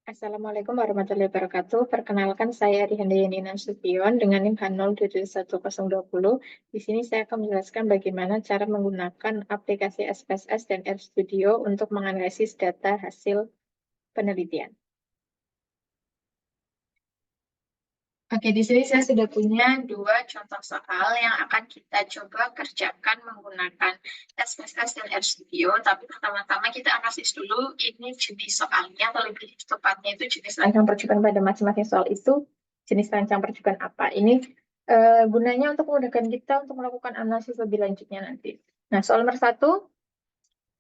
Assalamualaikum warahmatullahi wabarakatuh. Perkenalkan saya Rihandayani Nasution dengan NIM H07120. Di sini saya akan menjelaskan bagaimana cara menggunakan aplikasi SPSS dan RStudio untuk menganalisis data hasil penelitian. Oke, di sini saya sudah punya dua contoh soal yang akan kita coba kerjakan menggunakan SPSS dan RStudio. Tapi pertama-tama kita analisis dulu ini jenis soalnya, atau lebih tepatnya itu jenis rancang percobaan pada masing-masing soal itu jenis rancang percobaan apa. Ini gunanya untuk memudahkan kita untuk melakukan analisis lebih lanjutnya nanti. Nah, soal nomor 1,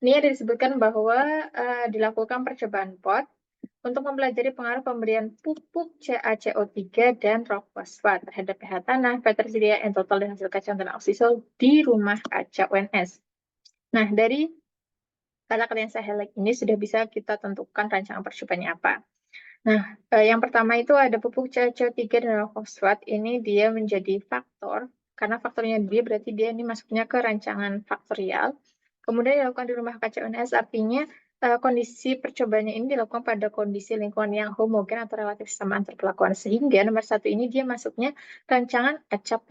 ini ada disebutkan bahwa dilakukan percobaan pot untuk mempelajari pengaruh pemberian pupuk CaCO3 dan rok fosfat terhadap pH tanah, pH tersedia, N total, dan hasil kacang tanah oksisol di rumah kaca UNS. Nah, dari kata-kata yang saya highlight ini sudah bisa kita tentukan rancangan percobaannya apa. Nah, yang pertama itu ada pupuk CaCO3 dan rok fosfat. Ini dia menjadi faktor, karena faktornya dia berarti dia ini masuknya ke rancangan faktorial. Kemudian dilakukan di rumah kaca UNS, artinya kondisi percobaannya ini dilakukan pada kondisi lingkungan yang homogen atau relatif sama antar perlakuan. Sehingga nomor 1 ini dia masuknya rancangan acak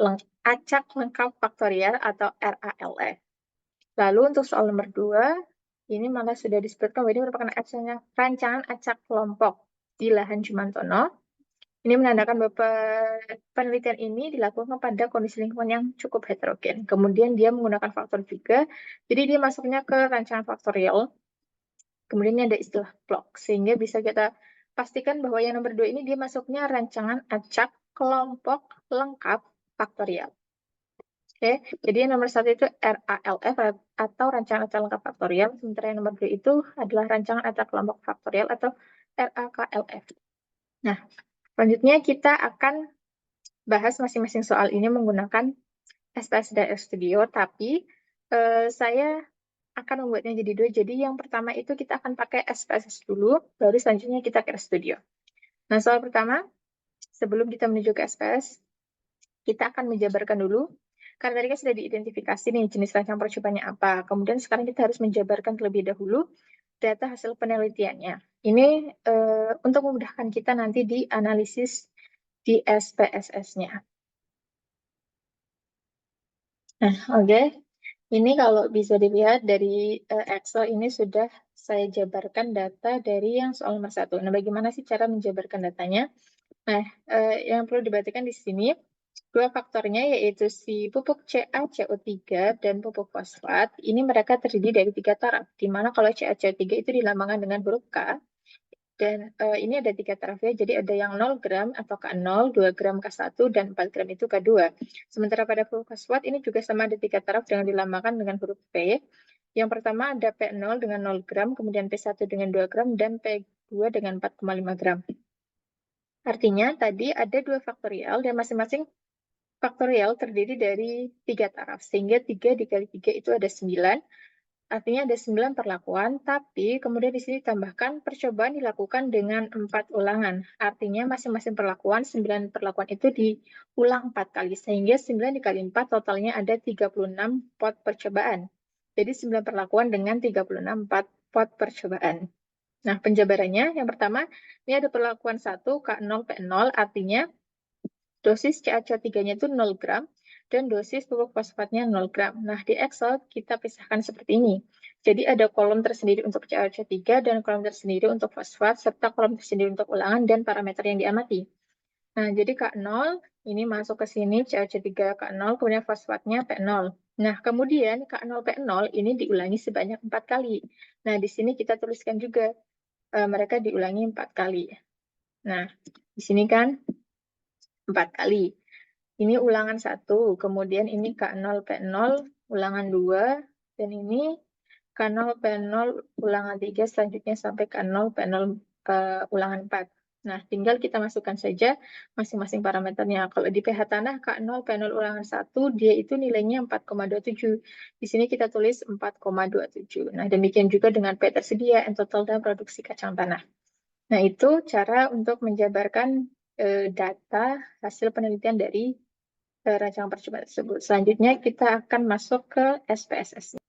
lengkap faktorial atau RALF. Lalu untuk soal nomor 2, ini malah sudah disebutkan bahwa ini merupakan rancangan acak kelompok di lahan Jumantono. Ini menandakan bahwa penelitian ini dilakukan pada kondisi lingkungan yang cukup heterogen. Kemudian dia menggunakan faktor juga, jadi dia masuknya ke rancangan faktorial. Kemudian ini ada istilah blok, sehingga bisa kita pastikan bahwa yang nomor 2 ini dia masuknya rancangan acak kelompok lengkap faktorial. Oke, jadi yang nomor 1 itu RALF atau rancangan acak lengkap faktorial, sementara yang nomor 2 itu adalah rancangan acak kelompok faktorial atau RAKLF. Nah, selanjutnya kita akan bahas masing-masing soal ini menggunakan SPSS dan RStudio, tapi saya akan membuatnya jadi dua. Jadi yang pertama itu kita akan pakai SPSS dulu, baru selanjutnya kita ke RStudio. Nah, soal pertama, sebelum kita menuju ke SPS, kita akan menjabarkan dulu. Karena tadi kan sudah diidentifikasi nih jenis rancangan percobaannya apa. Kemudian sekarang kita harus menjabarkan terlebih dahulu data hasil penelitiannya. Ini untuk memudahkan kita nanti di analisis di SPSS-nya. Nah, oke. Ini kalau bisa dilihat dari Excel ini sudah saya jabarkan data dari yang soal nomor 1. Nah, bagaimana sih cara menjabarkan datanya? Nah, yang perlu diperhatikan di sini, dua faktornya yaitu si pupuk CaCO3 dan pupuk fosfat. Ini mereka terdiri dari 3 taraf, di mana kalau CaCO3 itu dilambangkan dengan huruf K, dan ini ada 3 taraf ya, jadi ada yang 0 gram atau K0, 2 gram K1, dan 4 gram itu K2. Sementara pada pupuk fosfat ini juga sama ada 3 taraf dengan dilambangkan dengan huruf P. Yang pertama ada P0 dengan 0 gram, kemudian P1 dengan 2 gram, dan P2 dengan 4,5 gram. Artinya tadi ada 2 faktorial, dan masing-masing faktorial terdiri dari 3 taraf, sehingga 3 dikali 3 itu ada 9. Artinya ada 9 perlakuan, tapi kemudian di sini ditambahkan percobaan dilakukan dengan 4 ulangan. Artinya masing-masing perlakuan, 9 perlakuan itu diulang 4 kali, sehingga 9 dikali 4 totalnya ada 36 pot percobaan. Jadi 9 perlakuan dengan 36 pot percobaan. Nah, penjabarannya yang pertama, ini ada perlakuan 1, K0, P0, artinya dosis CaCO3-nya itu 0 gram, dan dosis pupuk fosfatnya 0 gram. Nah, di Excel kita pisahkan seperti ini. Jadi ada kolom tersendiri untuk CaCO3 dan kolom tersendiri untuk fosfat, serta kolom tersendiri untuk ulangan dan parameter yang diamati. Nah, jadi K0 ini masuk ke sini, CaCO3 K0, kemudian fosfatnya P0. Nah, kemudian K0 P0 ini diulangi sebanyak 4 kali. Nah, di sini kita tuliskan juga mereka diulangi 4 kali. Nah, di sini kan 4 kali. Ini ulangan 1, kemudian ini K0 P0 ulangan 2, dan ini K0 P0 ulangan 3, selanjutnya sampai K0 P0 ulangan 4. Nah, tinggal kita masukkan saja masing-masing parameternya. Kalau di pH tanah K0 P0 ulangan 1, dia itu nilainya 4,27. Di sini kita tulis 4,27. Nah, demikian juga dengan pH tersedia, N total, dan produksi kacang tanah. Nah, itu cara untuk menjabarkan data hasil penelitian dari rancangan percobaan tersebut. Selanjutnya kita akan masuk ke SPSS.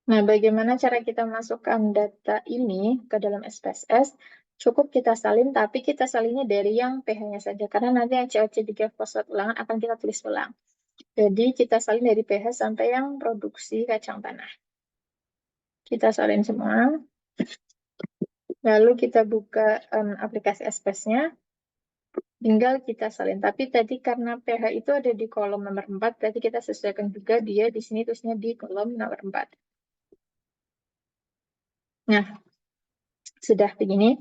Nah, bagaimana cara kita masukkan data ini ke dalam SPSS? Cukup kita salin, tapi kita salinnya dari yang pH-nya saja. Karena nanti yang COC3 fosfat ulangan akan kita tulis ulang. Jadi kita salin dari pH sampai yang produksi kacang tanah. Kita salin semua. Lalu kita buka aplikasi SPS-nya. Tinggal kita salin. Tapi tadi karena pH itu ada di kolom nomor 4, berarti kita sesuaikan juga dia di sini terusnya di kolom nomor 4. Nah, sudah begini.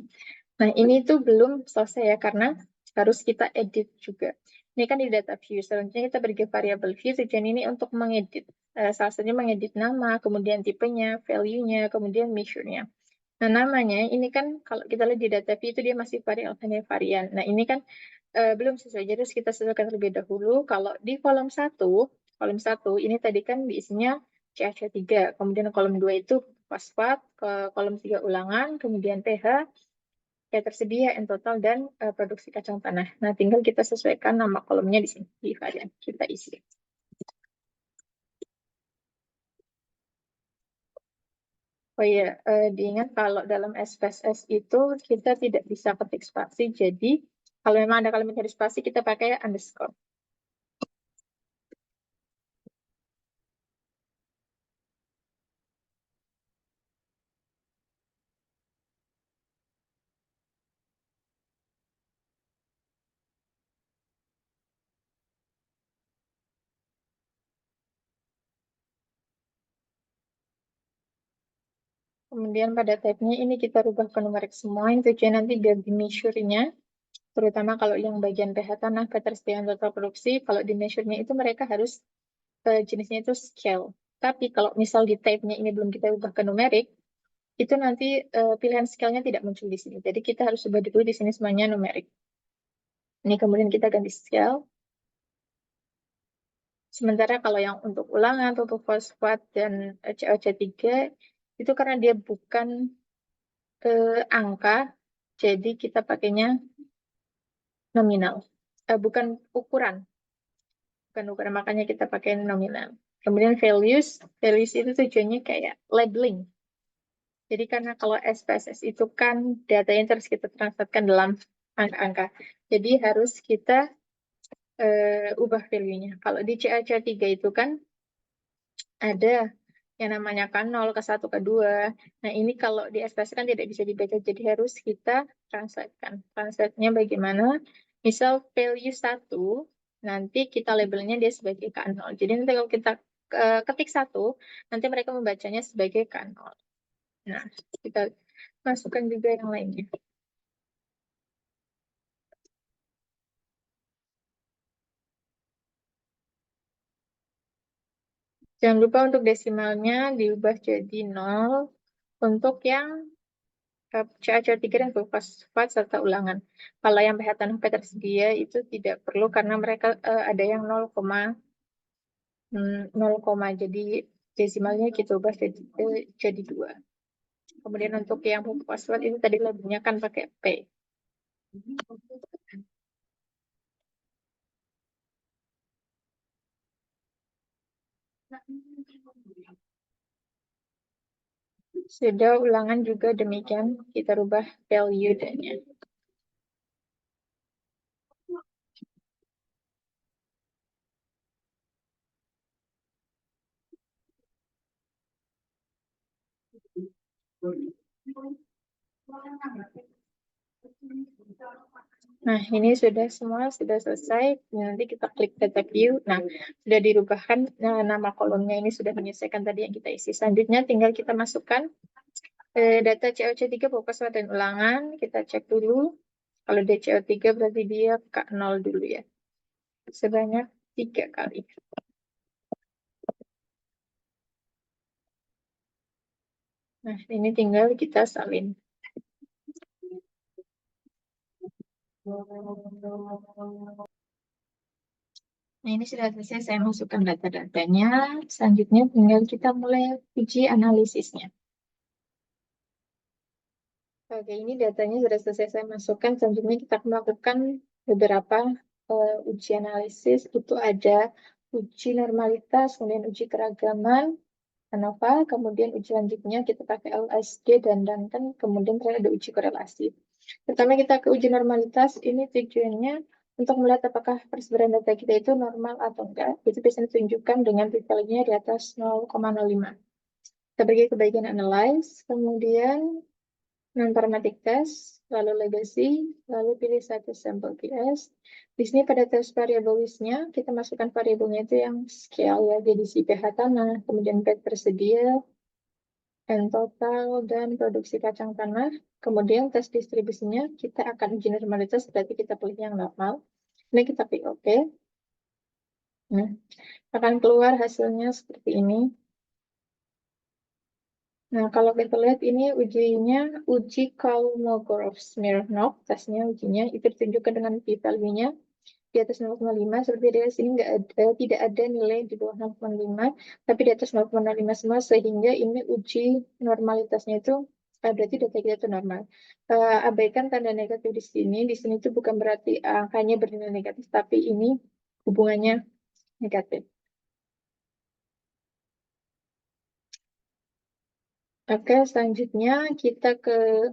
Nah, ini tuh belum selesai ya, karena harus kita edit juga. Ini kan di data view. Selanjutnya kita beri variabel view. Tujuan ini untuk mengedit. Salah satunya mengedit nama, kemudian tipenya, value-nya, kemudian measure-nya. Nah, namanya ini kan kalau kita lihat di data view itu dia masih varian. Nah, ini kan belum sesuai. Jadi harus kita sesuaikan terlebih dahulu. Kalau di kolom satu ini tadi kan diisinya CH3, kemudian kolom 2 itu fosfat, ke kolom 3 ulangan, kemudian pH, ya tersedia in total dan produksi kacang tanah. Nah, tinggal kita sesuaikan nama kolomnya di sini di varian kita isi. Oh iya, diingat kalau dalam SPSS itu kita tidak bisa ketik spasi. Jadi kalau memang ada kalimat dari spasi kita pakai underscore. Kemudian pada tab-nya ini kita rubah ke numerik semua. Yang tujuan nanti biar di measure-nya, terutama kalau yang bagian pH tanah, ketersediaan total produksi, kalau di measure-nya itu mereka harus jenisnya itu scale. Tapi kalau misal di tab-nya ini belum kita ubah ke numerik, itu nanti pilihan scale-nya tidak muncul di sini. Jadi kita harus ubah dulu di sini semuanya numerik. Ini kemudian kita ganti scale. Sementara kalau yang untuk ulangan, untuk fosfat, dan COC3, itu karena dia bukan angka, jadi kita pakainya nominal. Bukan ukuran, makanya kita pakai nominal. Kemudian values itu tujuannya kayak labeling. Jadi karena kalau SPSS itu kan datanya terus kita transferkan dalam angka-angka. Jadi harus kita ubah value-nya. Kalau di CA3 itu kan ada yang namanya kan 0 ke 1 ke 2. Nah, ini kalau di SPS kan tidak bisa dibaca, jadi harus kita translatekan. Translate-nya bagaimana? Misal value 1, nanti kita labelnya dia sebagai K0. Jadi nanti kalau kita ketik 1, nanti mereka membacanya sebagai K0. Nah, kita masukkan juga yang lainnya. Jangan lupa untuk desimalnya diubah jadi 0 untuk yang CA3 dan fosfat serta ulangan. Kalau yang pH tanah P tersedia itu tidak perlu karena mereka ada yang 0, jadi desimalnya kita ubah jadi 2. Kemudian untuk yang fosfat itu tadi labelnya kan pakai P. Sudah ulangan juga demikian kita rubah value-nya. Nah, ini sudah semua sudah selesai. Nanti kita klik data view. Nah, sudah dirubahkan nama kolomnya ini sudah menyesuaikan tadi yang kita isi. Selanjutnya tinggal kita masukkan data COC3 fosfat dan ulangan. Kita cek dulu. Kalau dia CO3 berarti dia K0 dulu ya. Sebanyak 3 kali. Nah, ini tinggal kita salin. Nah, ini sudah selesai saya masukkan data-datanya. Selanjutnya tinggal kita mulai uji analisisnya. Oke, ini datanya sudah selesai saya masukkan. Selanjutnya kita akan melakukan beberapa uji analisis. Itu ada uji normalitas, kemudian uji keragaman, ANOVA, kemudian uji lanjutnya kita pakai LSD dan Duncan, kemudian terakhir ada uji korelasi. Pertama kita ke uji normalitas, ini tujuannya untuk melihat apakah persebaran data kita itu normal atau enggak. Itu bisa ditunjukkan dengan p-value-nya di atas 0,05. Kita pergi ke bagian analyze, kemudian non-parametric test, lalu legacy, lalu pilih satu sampel PS. Di sini pada tes variable list-nya, kita masukkan variabelnya itu yang scale ya, jadi si pH tanah, kemudian bed tersedia, N total, dan produksi kacang tanah. Kemudian tes distribusinya, kita akan uji normalitas, berarti kita pilih yang normal. Ini kita pilih OK. Nah, akan keluar hasilnya seperti ini. Nah, kalau kita lihat ini ujinya, uji Kolmogorov-Smirnov, tesnya ujinya, itu ditunjukkan dengan p-value-nya di atas 0,5, seperti di sini tidak ada nilai di bawah 0,5, tapi di atas 0,5 semua, sehingga ini uji normalitasnya itu, berarti data kita itu normal. Abaikan tanda negatif di sini itu bukan berarti angkanya bernilai negatif, tapi ini hubungannya negatif. Oke, selanjutnya kita ke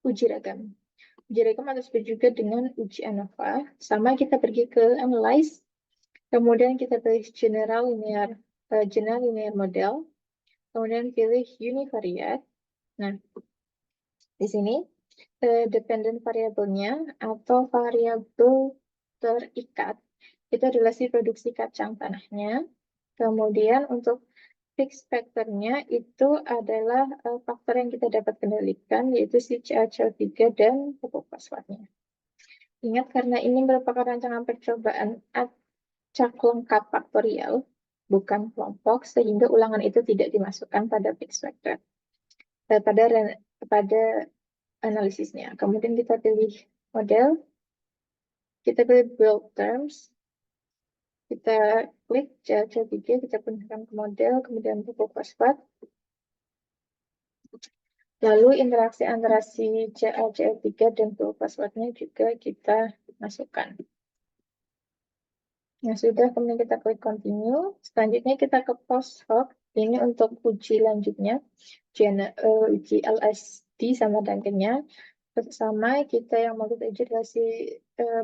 uji ragam. Uji ragam atau disebut juga dengan uji ANOVA. Sama kita pergi ke analyze, kemudian kita pilih general linear model, kemudian pilih univariate. Nah, di sini dependent variabelnya atau variabel terikat itu adalah si produksi kacang tanahnya. Kemudian untuk fix factor-nya itu adalah faktor yang kita dapat kendalikan, yaitu si CaCO3 dan pupuk fosfatnya. Ingat, karena ini merupakan rancangan percobaan acak lengkap faktorial, bukan kelompok, sehingga ulangan itu tidak dimasukkan pada fix factor, pada analisisnya. Kemudian kita pilih model, kita pilih build terms, kita klik CaCO3, kita pindahkan ke model, kemudian pupuk fosfat. Lalu interaksi antara si CaCO3 dan pupuk fosfatnya juga kita masukkan. Nah, sudah, kemudian kita klik continue. Selanjutnya kita ke post hoc. Ini untuk uji lanjutnya, uji LSD sama Duncan-nya. Sama kita yang mau kita uji adalah si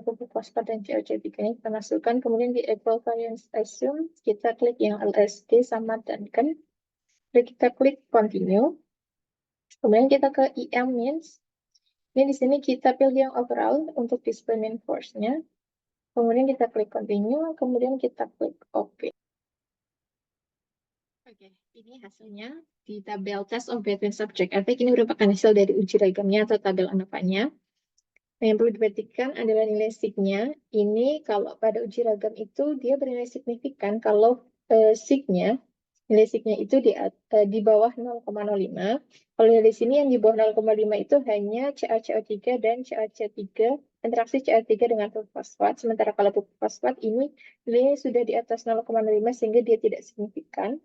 pupuk fosfat dan CaCO3 ini kita masukkan. Kemudian di equivariance assume, kita klik yang LSD sama Duncan. Lalu kita klik continue. Kemudian kita ke EM means. Ini di sini kita pilih yang overall untuk display mean force-nya. Kemudian kita klik continue, kemudian kita klik OK. Oke, ini hasilnya di tabel test of between subject effect. Ini merupakan hasil dari uji ragamnya atau tabel ANOVA-nya. Nah, yang perlu diperhatikan adalah nilai sig-nya. Ini kalau pada uji ragam itu dia bernilai signifikan kalau sig-nya, nilai sig-nya itu di bawah 0,05. Kalau di sini yang di bawah 0,5 itu hanya CaCO3 dan CaCO3, interaksi CaCO3 dengan pupuk fosfat. Sementara kalau pupuk fosfat ini nilainya sudah di atas 0,05 sehingga dia tidak signifikan,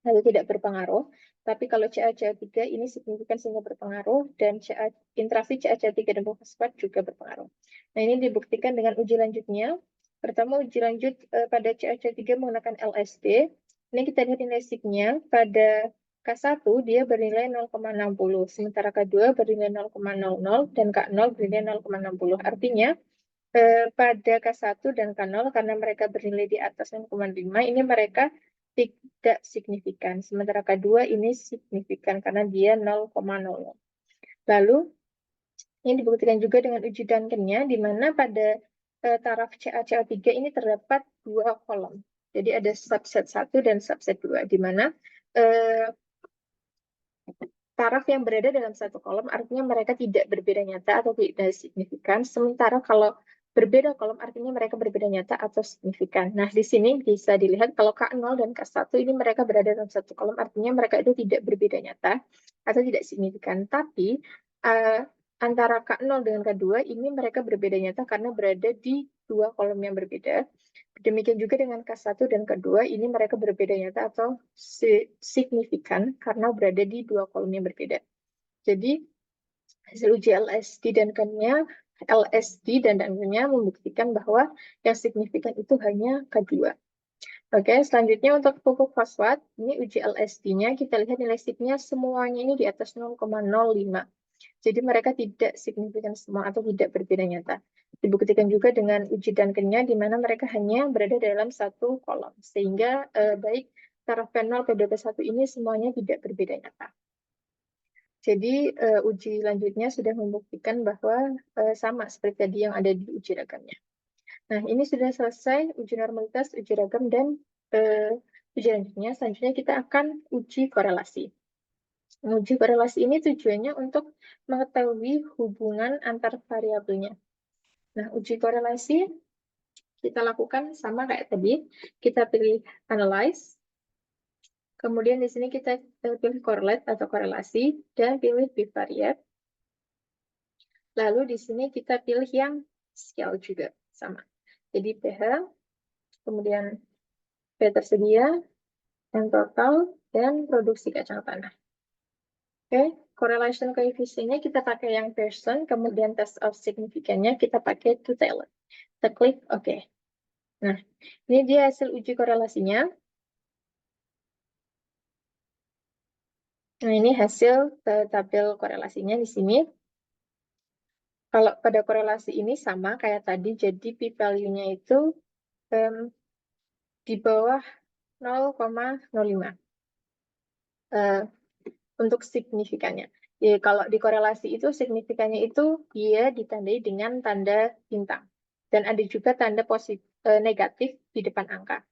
lalu tidak berpengaruh. Tapi kalau CaCO3 ini signifikan sehingga berpengaruh, dan interaksi CaCO3 dan fosfat juga berpengaruh. Nah, ini dibuktikan dengan uji lanjutnya. Pertama, uji lanjut pada CaCO3 menggunakan LSD. Ini kita lihat nilai sig-nya. Pada K1 dia bernilai 0,60, sementara K2 bernilai 0,00, dan K0 bernilai 0,60. Artinya, pada K1 dan K0, karena mereka bernilai di atas 0,5, ini mereka tidak signifikan. Sementara K2 ini signifikan karena dia 0,00. Lalu, ini dibuktikan juga dengan uji Duncan-nya, di mana pada taraf CaCO3 ini terdapat dua kolom. Jadi ada subset 1 dan subset 2, di mana taraf yang berada dalam satu kolom artinya mereka tidak berbeda nyata atau tidak signifikan. Sementara kalau berbeda kolom artinya mereka berbeda nyata atau signifikan. Nah, di sini bisa dilihat kalau K0 dan K1 ini mereka berada dalam satu kolom artinya mereka itu tidak berbeda nyata atau tidak signifikan. Tapi antara K0 dengan K2 ini mereka berbeda nyata karena berada di dua kolom yang berbeda. Demikian juga dengan K1 dan K2, ini mereka berbeda nyata atau signifikan karena berada di dua kolom yang berbeda. Jadi, hasil uji LSD dan Duncan-nya membuktikan bahwa yang signifikan itu hanya K2. Oke, selanjutnya untuk pupuk fosfat, ini uji LSD-nya, kita lihat nilai SIP-nya semuanya ini di atas 0,05. Jadi mereka tidak signifikan semua atau tidak berbeda nyata. Dibuktikan juga dengan uji Duncan-nya, di mana mereka hanya berada dalam satu kolom. Sehingga baik terfenol PDP1 ini semuanya tidak berbeda nyata. Jadi uji lanjutnya sudah membuktikan bahwa sama seperti tadi yang ada di uji ragamnya. Nah, ini sudah selesai uji normalitas, uji ragam, dan uji lanjutnya. Selanjutnya kita akan uji korelasi. Uji korelasi ini tujuannya untuk mengetahui hubungan antar variabelnya. Nah, uji korelasi kita lakukan sama kayak tadi. Kita pilih analyze. Kemudian di sini kita pilih correlate atau korelasi dan pilih bivariate. Lalu di sini kita pilih yang scale juga sama. Jadi pH, kemudian P tersedia, N total, dan produksi kacang tanah. Oke, correlation coefficient-nya kita pakai yang Pearson, kemudian test of significance-nya kita pakai two-tailed. Kita klik OK. Nah, ini dia hasil uji korelasinya. Nah, ini hasil tabel korelasinya di sini. Kalau pada korelasi ini sama kayak tadi, jadi p-value-nya itu di bawah 0,05 untuk signifikannya. Jadi, kalau di korelasi itu signifikannya itu dia ditandai dengan tanda bintang. Dan ada juga tanda negatif di depan angka.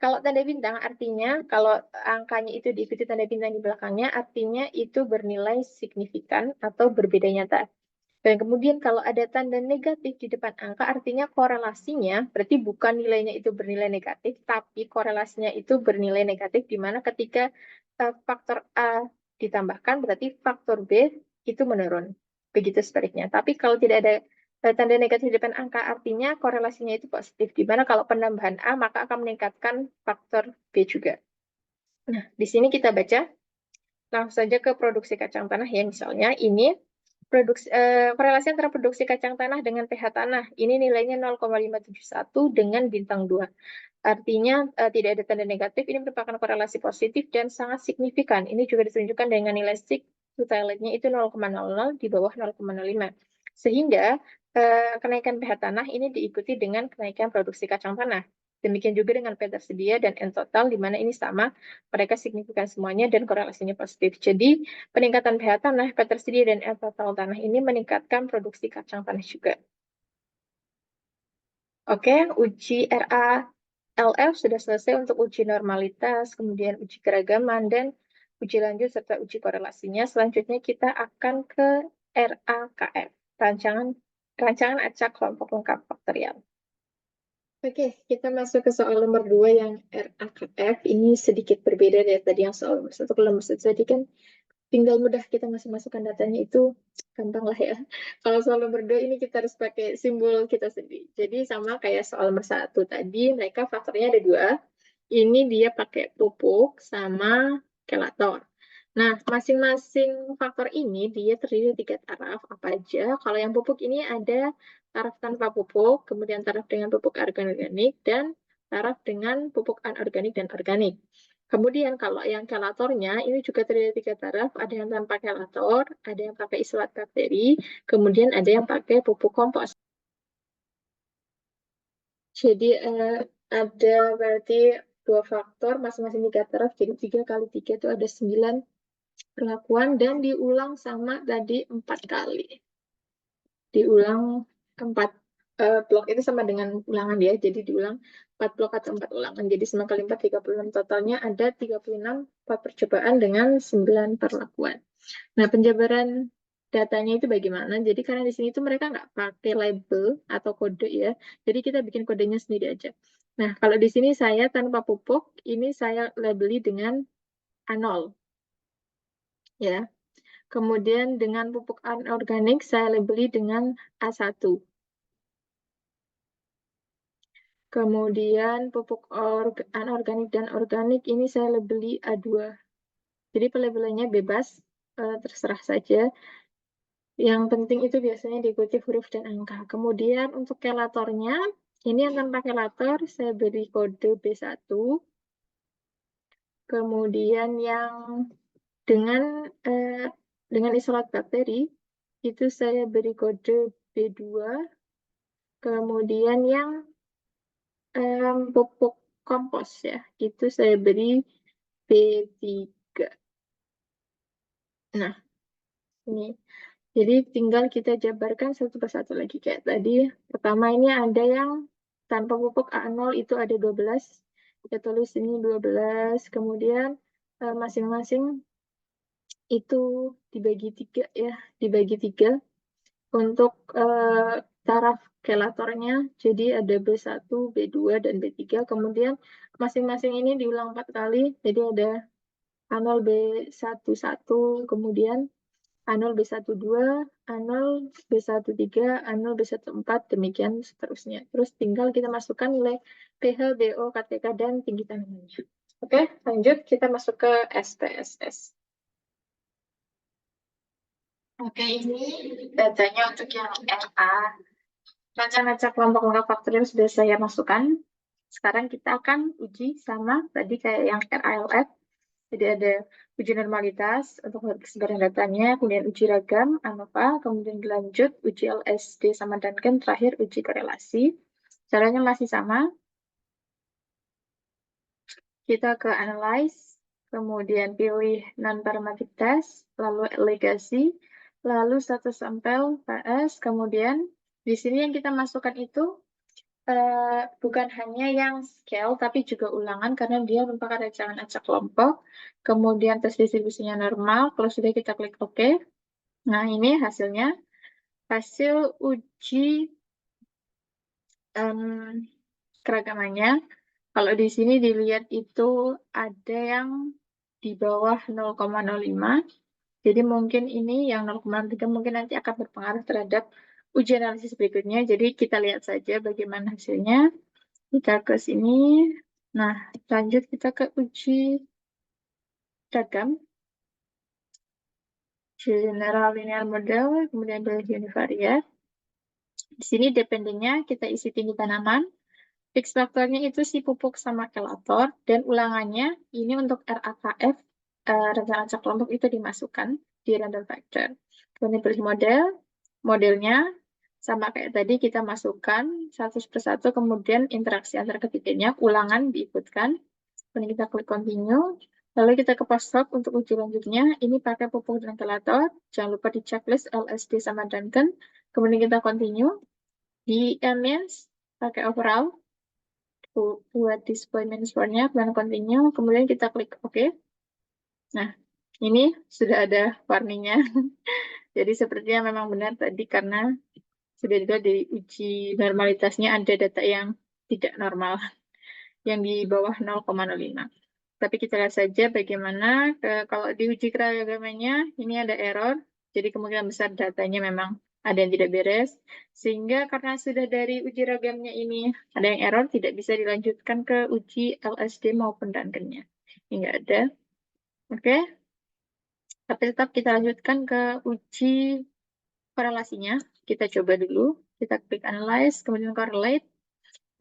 Kalau tanda bintang artinya kalau angkanya itu diikuti tanda bintang di belakangnya artinya itu bernilai signifikan atau berbeda nyata. Dan kemudian kalau ada tanda negatif di depan angka artinya korelasinya berarti bukan nilainya itu bernilai negatif tapi korelasinya itu bernilai negatif di mana ketika faktor A ditambahkan berarti faktor B itu menurun. Begitu sebaliknya. Tapi kalau tidak ada tanda negatif di depan angka artinya korelasinya itu positif. Di mana kalau penambahan A maka akan meningkatkan faktor B juga. Nah, di sini kita baca langsung saja ke produksi kacang tanah ya. Misalnya ini korelasi antara produksi kacang tanah dengan pH tanah. Ini nilainya 0,571 dengan bintang 2. Artinya tidak ada tanda negatif. Ini merupakan korelasi positif dan sangat signifikan. Ini juga ditunjukkan dengan nilai SIG two-tailednya itu 0,00 di bawah 0,05. Sehingga kenaikan pH tanah ini diikuti dengan kenaikan produksi kacang tanah. Demikian juga dengan P tersedia dan N total, di mana ini sama, mereka signifikan semuanya dan korelasinya positif. Jadi, peningkatan pH tanah, P tersedia, dan N total tanah ini meningkatkan produksi kacang tanah juga. Oke, uji RALF sudah selesai untuk uji normalitas, kemudian uji keragaman, dan uji lanjut serta uji korelasinya. Selanjutnya kita akan ke RAKF, rancangan acak kelompok lengkap faktorial. Oke, kita masuk ke soal nomor 2 yang RAKF. Ini sedikit berbeda dari tadi yang soal nomor 1. Kalau nomor 1 tadi kan tinggal mudah kita masuk-masukkan datanya itu gampang lah ya. Kalau soal nomor 2 ini kita harus pakai simbol kita sendiri. Jadi sama kayak soal nomor 1 tadi, mereka faktornya ada 2. Ini dia pakai pupuk sama kelator. Nah, masing-masing faktor ini dia terdiri dari 3 taraf. Apa aja? Kalau yang pupuk ini ada taraf tanpa pupuk, kemudian taraf dengan pupuk organik, dan taraf dengan pupuk anorganik dan organik. Kemudian kalau yang kelatornya ini juga terdiri dari 3 taraf, ada yang tanpa kelator, ada yang pakai isolat bakteri, kemudian ada yang pakai pupuk kompos. Jadi ada berarti 2 faktor, masing-masing 3 taraf, jadi 3 kali 3 itu ada 9 perlakuan dan diulang sama tadi 4 kali. Diulang 4 blok itu sama dengan ulangan ya, jadi diulang 4 blok atau 4 ulangan. Jadi 9 kali 4, 36. Totalnya ada 36 percobaan dengan 9 perlakuan. Nah, penjabaran datanya itu bagaimana? Jadi karena di sini itu mereka nggak pakai label atau kode ya, jadi kita bikin kodenya sendiri aja. Nah, kalau di sini saya tanpa pupuk, ini saya labeli dengan A0. Ya. Kemudian dengan pupuk anorganik saya labeli dengan A1. Kemudian pupuk anorganik dan organik ini saya labeli A2. Jadi pelabelannya bebas, terserah saja. Yang penting itu biasanya diikuti huruf dan angka. Kemudian untuk kelatornya, Ini yang tanpa kelator, saya beri kode B1. Kemudian yang dengan isolat bakteri, itu saya beri kode B2. Kemudian yang pupuk kompos ya, itu saya beri B3. Nah, ini. Jadi tinggal kita jabarkan satu persatu lagi kayak tadi. Pertama ini ada yang tanpa pupuk A0 itu ada 12. Kita tulis ini 12. Kemudian masing-masing itu dibagi 3 ya, dibagi 3 untuk taraf kelatornya. Jadi ada B1, B2, dan B3. Kemudian masing-masing ini diulang 4 kali. Jadi ada A0 B11, kemudian A0 B12, A0 B13, A0 B14, demikian seterusnya. Terus tinggal kita masukkan nilai pH, BO, KTK, dan tinggi tanamannya. Oke, lanjut kita masuk ke SPSS. Oke, ini datanya untuk yang RA. Rancangan kelompok lengkap faktorial sudah saya masukkan. Sekarang kita akan uji sama tadi kayak yang RALF. Jadi ada uji normalitas untuk kesebaran datanya, kemudian uji ragam, ANOVA, kemudian dilanjut uji LSD sama Duncan, terakhir uji korelasi. Caranya masih sama. Kita ke analyze, kemudian pilih non-parametric test, lalu legasi, lalu satu sampel PS, kemudian di sini yang kita masukkan itu bukan hanya yang scale, tapi juga ulangan karena dia merupakan rancangan acak kelompok. Kemudian tes distribusinya normal. Kalau sudah kita klik OK. Nah, ini hasilnya. Hasil uji keragamannya. Kalau di sini dilihat itu ada yang di bawah 0,05. Jadi mungkin ini yang 0,3 mungkin nanti akan berpengaruh terhadap uji analisis berikutnya. Jadi kita lihat saja bagaimana hasilnya. Kita ke sini. Nah, lanjut kita ke uji ragam. General linear model, kemudian pilih univariate. Di sini dependennya kita isi tinggi tanaman. Fix faktornya itu si pupuk sama kelator. Dan ulangannya ini untuk RAKF, rencana acak kelompok itu dimasukkan di random factor. Kemudian pilih model. Modelnya sama kayak tadi kita masukkan satu persatu, kemudian interaksi antar ketiganya, ulangan diikutkan. Kemudian kita klik continue. Lalu kita ke post-hoc untuk uji lanjutnya. Ini pakai pupuk dan kelator. Jangan lupa di checklist LSD sama Duncan. Kemudian kita continue. Di amines pakai overall. Buat display score-nya, kemudian continue. Kemudian kita klik OK. Nah, ini sudah ada warningnya. Jadi sepertinya memang benar tadi karena sudah juga di uji normalitasnya ada data yang tidak normal, yang di bawah 0,05. Tapi kita lihat saja bagaimana kalau di uji keragamannya ini ada error. Jadi kemungkinan besar datanya memang ada yang tidak beres. Sehingga karena sudah dari uji ragamnya ini ada yang error, tidak bisa dilanjutkan ke uji LSD maupun Duncan-nya. Ini nggak ada. Oke. Tapi tetap kita lanjutkan ke uji korelasinya. Kita coba dulu. Kita klik analyze, kemudian correlate,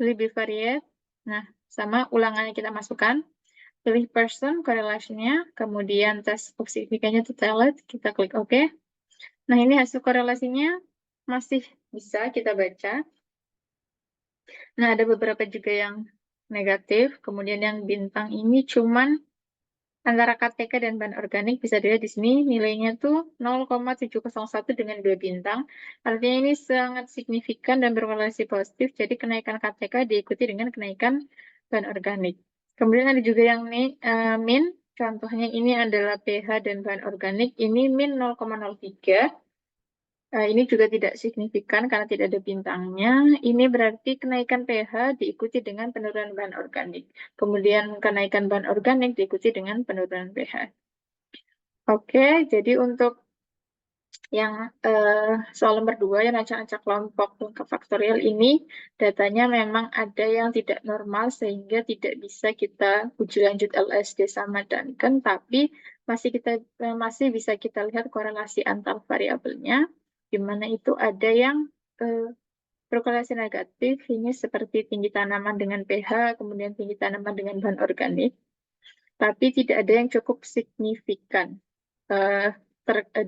pilih bivariate. Nah, sama ulangannya kita masukkan. Pilih person, korelasinya, kemudian tes signifikannya totality, kita klik OK. Nah, ini hasil korelasinya masih bisa kita baca. Nah, ada beberapa juga yang negatif, kemudian yang bintang ini cuman antara KTK dan bahan organik bisa dilihat di sini nilainya tuh 0,701 dengan 2 bintang. Artinya ini sangat signifikan dan berkorelasi positif, jadi kenaikan KTK diikuti dengan kenaikan bahan organik. Kemudian ada juga yang min, contohnya ini adalah pH dan bahan organik, ini min 0,03. Ini juga tidak signifikan karena tidak ada bintangnya. Ini berarti kenaikan pH diikuti dengan penurunan bahan organik. Kemudian kenaikan bahan organik diikuti dengan penurunan pH. Oke, jadi untuk yang soal nomor 2 yang acak-acak kelompok lengkap faktorial ini datanya memang ada yang tidak normal sehingga tidak bisa kita uji lanjut LSD sama Duncan, tapi masih bisa kita lihat korelasi antar variabelnya, di mana itu ada yang Berkorelasi negatif ini seperti tinggi tanaman dengan pH, kemudian tinggi tanaman dengan bahan organik, tapi tidak ada yang cukup signifikan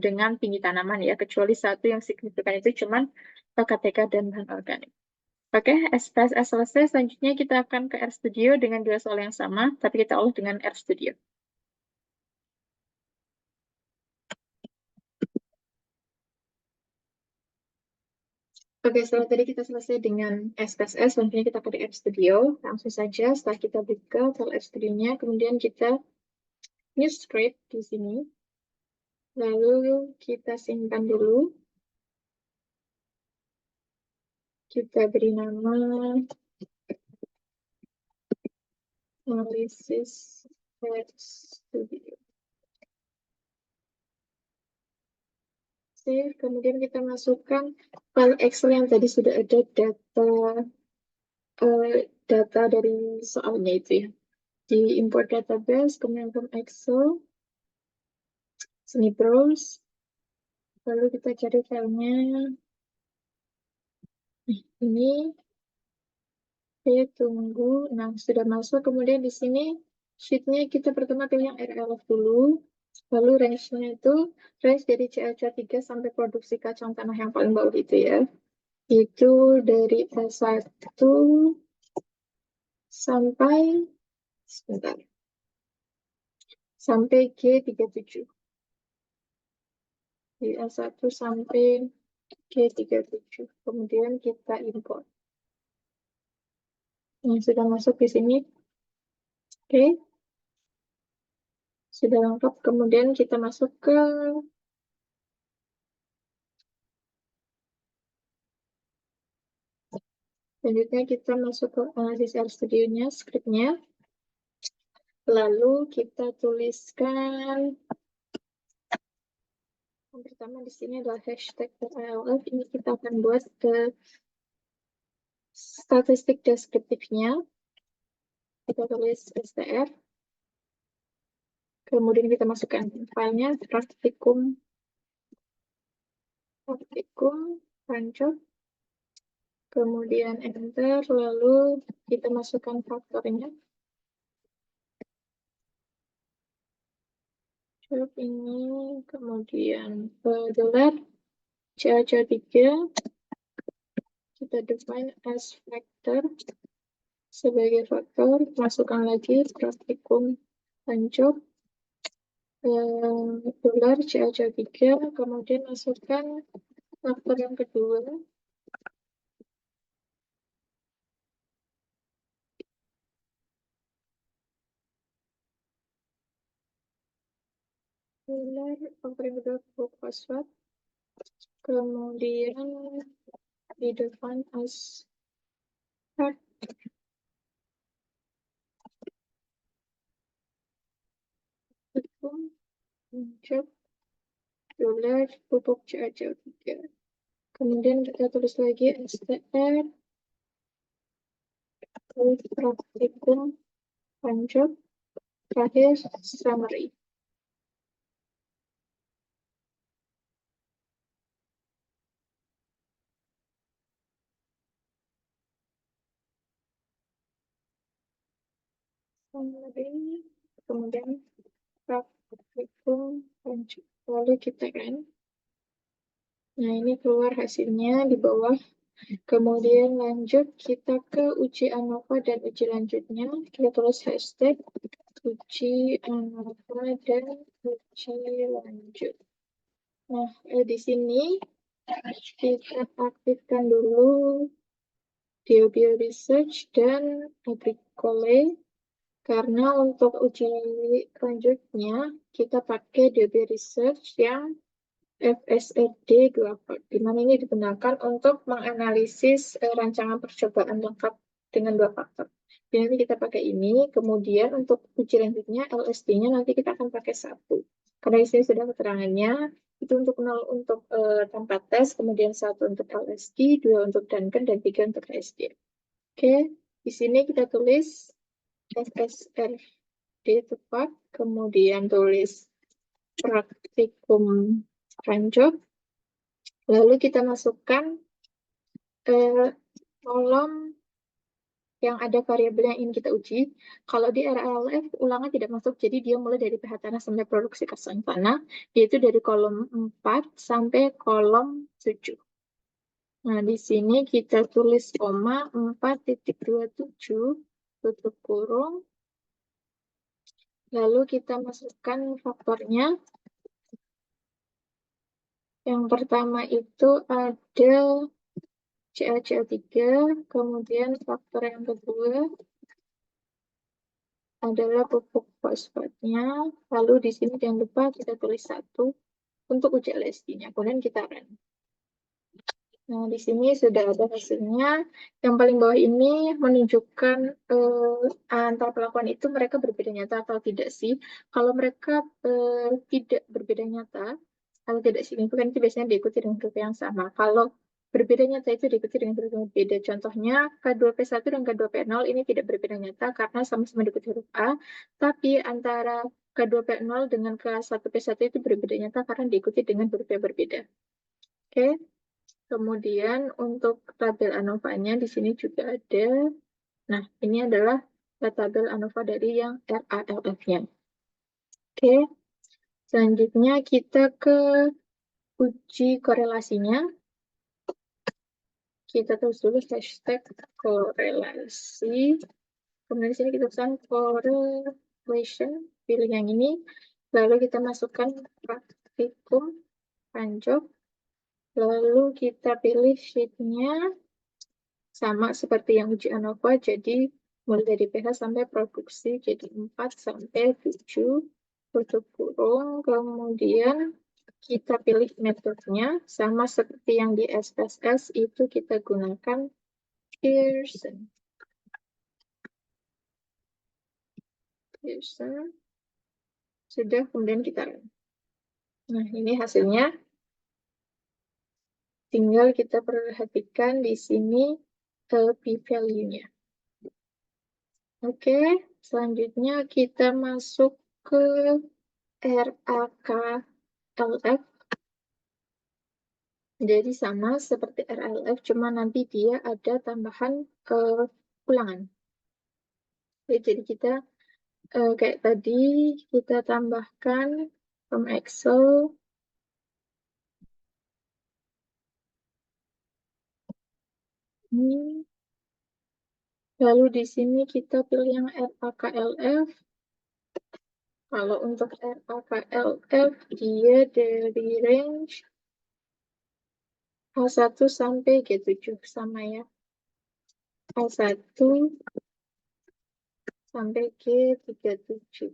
dengan tinggi tanaman ya, kecuali satu yang signifikan itu cuman KTK dan bahan organik. Oke, SPSS selesai. Selanjutnya kita akan ke RStudio dengan dua soal yang sama, tapi kita olah dengan RStudio. Oke, setelah tadi kita selesai dengan SPSS, selanjutnya kita ke RStudio. Langsung saja, setelah kita buka file RStudio-nya, kemudian kita new script di sini. Lalu kita simpan dulu. Kita beri nama analisis RStudio. Save, kemudian kita masukkan file Excel yang tadi sudah ada data dari soalnya itu ya. Di import database, kemudian from Excel, sini browse, lalu kita cari filenya. Ini, oke, tunggu. Nah, sudah masuk. Kemudian di sini sheet-nya kita pertama pilih yang RLF dulu. Lalu range-nya itu range dari CA3 sampai produksi kacang tanah yang paling bawah itu ya. Itu dari S1 sampai sebentar. Sampai G37. Di S1 sampai G37. Kemudian kita import. Yang sudah masuk di sini. Oke. Sudah lengkap. Kemudian kita masuk ke selanjutnya kita masuk ke analisis RStudio-nya, script-nya. Lalu kita tuliskan yang pertama di sini adalah hashtag .ilf. Ini kita akan buat ke statistik deskriptifnya. Kita tulis str. Kemudian kita masukkan filenya praktikum pancok. Kemudian enter, lalu kita masukkan faktornya. Job ini, kemudian gelar CA3 kita define as factor sebagai faktor, masukkan lagi praktikum pancok gelar CA3, kemudian masukkan faktor yang kedua. Gelar faktor yang kedua pupuk fosfat. Kemudian di define as praktikum pancok gelar pupuk CA3. Kemudian kita tulis lagi STR praktikum pancok terakhir summary. Summary, kemudian praktikum pancok. Lalu kita kan. Nah, ini keluar hasilnya di bawah. Kemudian lanjut kita ke uji ANOVA dan uji lanjutnya. Kita tulis hashtag uji ANOVA dan uji lanjut. Nah, di sini kita aktifkan dulu Diobio Research dan Agricole. Karena untuk uji lanjutnya kita pakai Diobio Research yang FSRD 2 part, di mana ini digunakan untuk menganalisis rancangan percobaan lengkap dengan 2 faktor. Jadi nanti kita pakai ini, kemudian untuk uji lanjutnya LSD-nya nanti kita akan pakai 1. Karena di sini sudah keterangannya, itu untuk 0 untuk tanpa tes, kemudian 1 untuk LSD, 2 untuk Duncan, dan 3 untuk HSD. Oke, di sini kita tulis FSRD tepat, kemudian tulis praktikum pancok, lalu kita masukkan eh, kolom yang ada variabel yang ingin kita uji. Kalau di RLF, ulangan tidak masuk, jadi dia mulai dari pH tanah sampai produksi kesan tanah, yaitu dari kolom 4 sampai kolom 7. Nah, di sini kita tulis koma 4,27, tutup kurung, lalu kita masukkan faktornya. Yang pertama itu ada CaCO3, kemudian faktor yang kedua adalah pupuk fosfatnya. Lalu di sini jangan lupa kita tulis 1 untuk uji LSD-nya. Kemudian kita run. Nah, di sini sudah ada hasilnya. Yang paling bawah ini menunjukkan antara pelakuan itu mereka berbeda nyata atau tidak sih. Kalau mereka tidak berbeda nyata, atau tidak signifikan itu biasanya diikuti dengan grup yang sama. Kalau berbeda nyata itu diikuti dengan grup yang berbeda. Contohnya K2P1 dan K2P0 ini tidak berbeda nyata karena sama-sama diikuti huruf A, tapi antara K2P0 dengan K1P1 itu berbeda nyata karena diikuti dengan huruf yang berbeda. Oke. Kemudian untuk tabel ANOVA-nya di sini juga ada. Nah, ini adalah tabel ANOVA dari yang RALF-nya. Oke, selanjutnya kita ke uji korelasinya. Kita tulis dulu hashtag korelasi. Kemudian di sini kita tuliskan correlation, pilih yang ini. Lalu kita masukkan praktikum, panjok. Lalu kita pilih sheet-nya. Sama seperti yang uji ANOVA, jadi mulai dari pH sampai produksi, jadi 4 sampai 7, tutup kurung, kemudian kita pilih metodenya, sama seperti yang di SPSS, itu kita gunakan Pearson. Sudah, kemudian kita run. Nah, ini hasilnya. Tinggal kita perhatikan di sini p-value-nya. Oke, selanjutnya kita masuk ke RAKLF. Jadi sama seperti RLF, cuma nanti dia ada tambahan ulangan. Jadi kita kayak tadi, kita tambahkan from Excel. Ini. Lalu di sini kita pilih yang RAKLF. Kalau untuk RAKLF, dia dari range A1 sampai G7 sama ya. A1 sampai G37.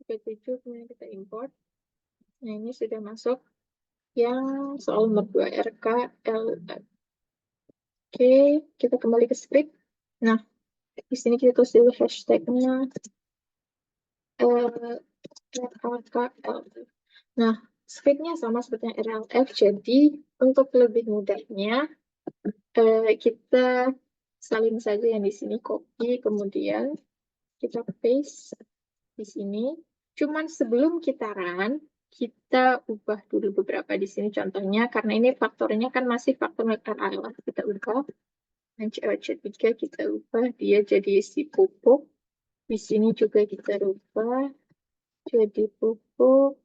G7 kemudian kita import. Nah, ini sudah masuk yang soal nomor 2 RKLF. Oke, kita kembali ke script. Nah, di sini kita tulis dulu hashtagnya RKLF. Nah, scriptnya sama seperti yang RLF, jadi untuk lebih mudahnya kita salin saja yang di sini, copy, kemudian kita paste di sini. Cuman sebelum kita run, kita ubah dulu beberapa di sini contohnya, karena ini faktornya kan masih faktor RLF, kita ubah. Dan CO3 kita ubah, dia jadi si pupuk. Di sini juga kita ubah jadi pupuk.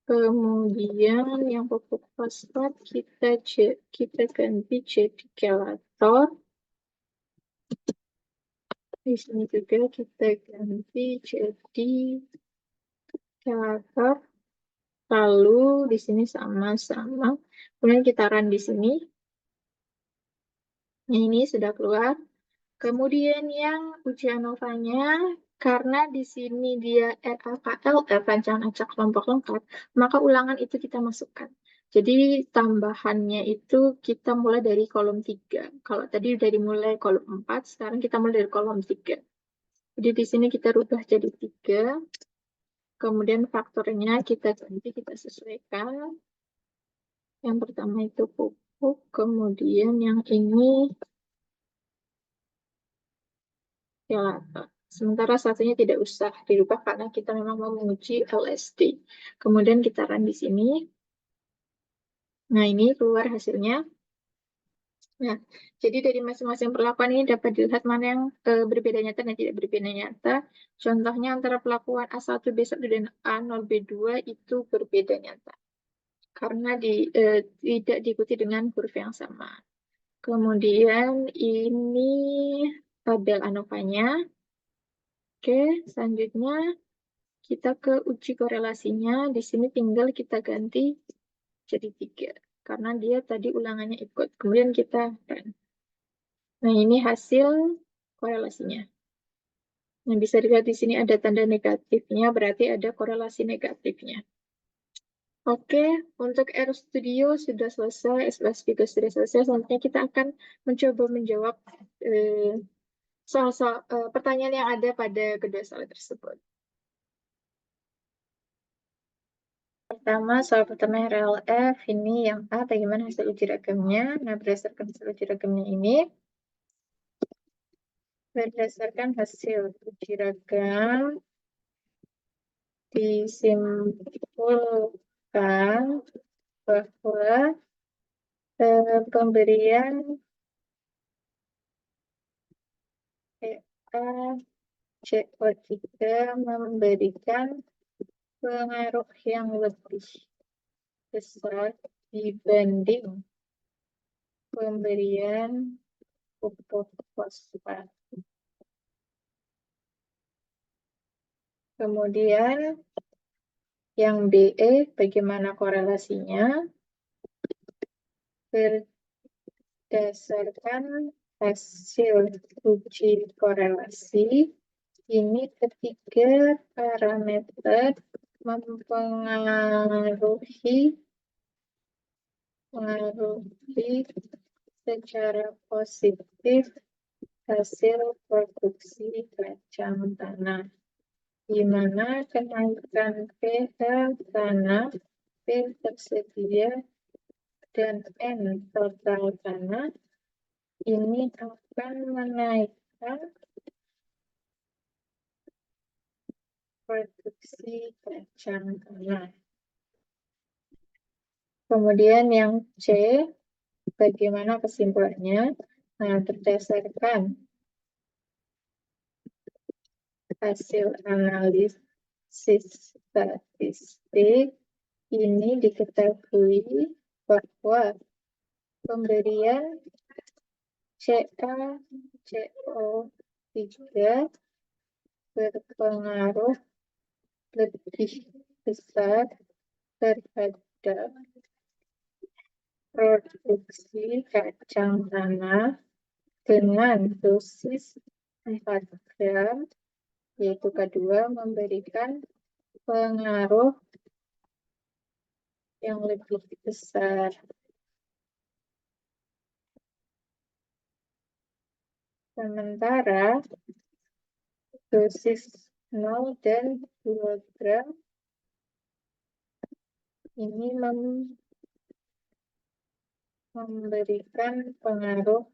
Kemudian yang pupuk fosfat kita ganti jadi kelator. Di sini juga kita ganti jadi kelator. Lalu di sini sama-sama. Kemudian kita run di sini. Nah, ini sudah keluar. Kemudian yang uji ANOVA-nya, karena di sini dia RAKLF, rancangan acak kelompok lengkap, maka ulangan itu kita masukkan. Jadi tambahannya itu kita mulai dari kolom 3. Kalau tadi dari mulai kolom 4, sekarang kita mulai dari kolom 3. Jadi di sini kita rubah jadi 3. Kemudian faktornya kita ganti, kita sesuaikan. Yang pertama itu pupuk, kemudian yang ini kelator. Sementara satunya tidak usah dirubah karena kita memang mau menguji LSD. Kemudian kita run di sini. Nah, ini keluar hasilnya. Nah, jadi dari masing-masing perlakuan ini dapat dilihat mana yang berbeda nyata dan tidak berbeda nyata. Contohnya antara perlakuan A1, B1 dan A0, B2 itu berbeda nyata. Karena tidak diikuti dengan huruf yang sama. Kemudian ini tabel ANOVA-nya. Oke, selanjutnya kita ke uji korelasinya. Di sini tinggal kita ganti jadi 3. Karena dia tadi ulangannya ikut. Kemudian kita run. Nah, ini hasil korelasinya. Nah, bisa dilihat di sini ada tanda negatifnya, berarti ada korelasi negatifnya. Oke, untuk RStudio sudah selesai, SLS juga sudah selesai. Selanjutnya kita akan mencoba menjawab soal-soal pertanyaan yang ada pada kedua soal tersebut. Pertama, soal pertama RLF, ini yang A, bagaimana hasil uji ragamnya? Nah, berdasarkan hasil uji ragamnya ini, berdasarkan hasil uji ragam, disimpulkan bahwa pemberian CO3 memberikan pengaruh yang lebih besar dibanding pemberian pupuk fosfat. Kemudian yang BE, bagaimana korelasinya? Berdasarkan hasil uji korelasi, ini ketiga parameter mempengaruhi secara positif hasil produksi kacang tanah, di mana kenaikan pH tanah, P tersedia, dan N total tanah ini akan menaikkan produksi kacang tanah. Kemudian yang C, bagaimana kesimpulannya? Nah, berdasarkan hasil analisis statistik, ini diketahui bahwa pemberian CaCO3 berpengaruh lebih besar terhadap produksi kacang tanah dengan dosis 4 gram, yaitu K2 memberikan pengaruh yang lebih besar. Sementara dosis 0 dan 2 gram ini memberikan pengaruh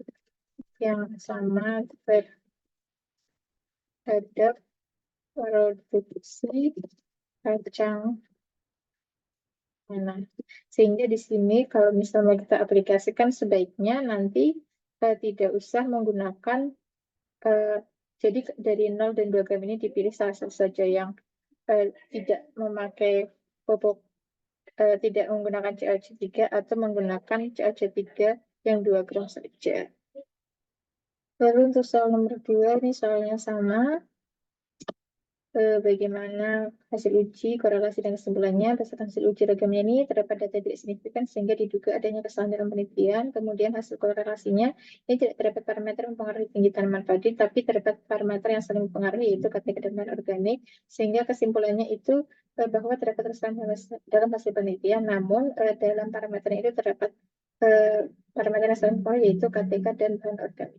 yang sama terhadap produksi kacang tanah. Sehingga di sini kalau misalnya kita aplikasikan sebaiknya nanti tidak usah menggunakan jadi dari 0 dan 2 gram ini dipilih salah satu saja yang tidak memakai pupuk tidak menggunakan CaC3 atau menggunakan CaC3 yang 2 gram saja. Lalu untuk soal nomor 2 ini soalnya sama. Bagaimana hasil uji, korelasi, dan kesimpulannya. Berdasarkan hasil uji ragamnya ini terdapat data tidak signifikan sehingga diduga adanya kesalahan dalam penelitian. Kemudian hasil korelasinya ini tidak terdapat parameter mempengaruhi tinggi tanaman padi, tapi terdapat parameter yang saling mempengaruhi yaitu KTK dan bahan organik. Sehingga kesimpulannya itu bahwa terdapat kesalahan dalam hasil penelitian, namun dalam parameter itu terdapat parameter yang saling mempengaruhi yaitu KTK dan bahan organik.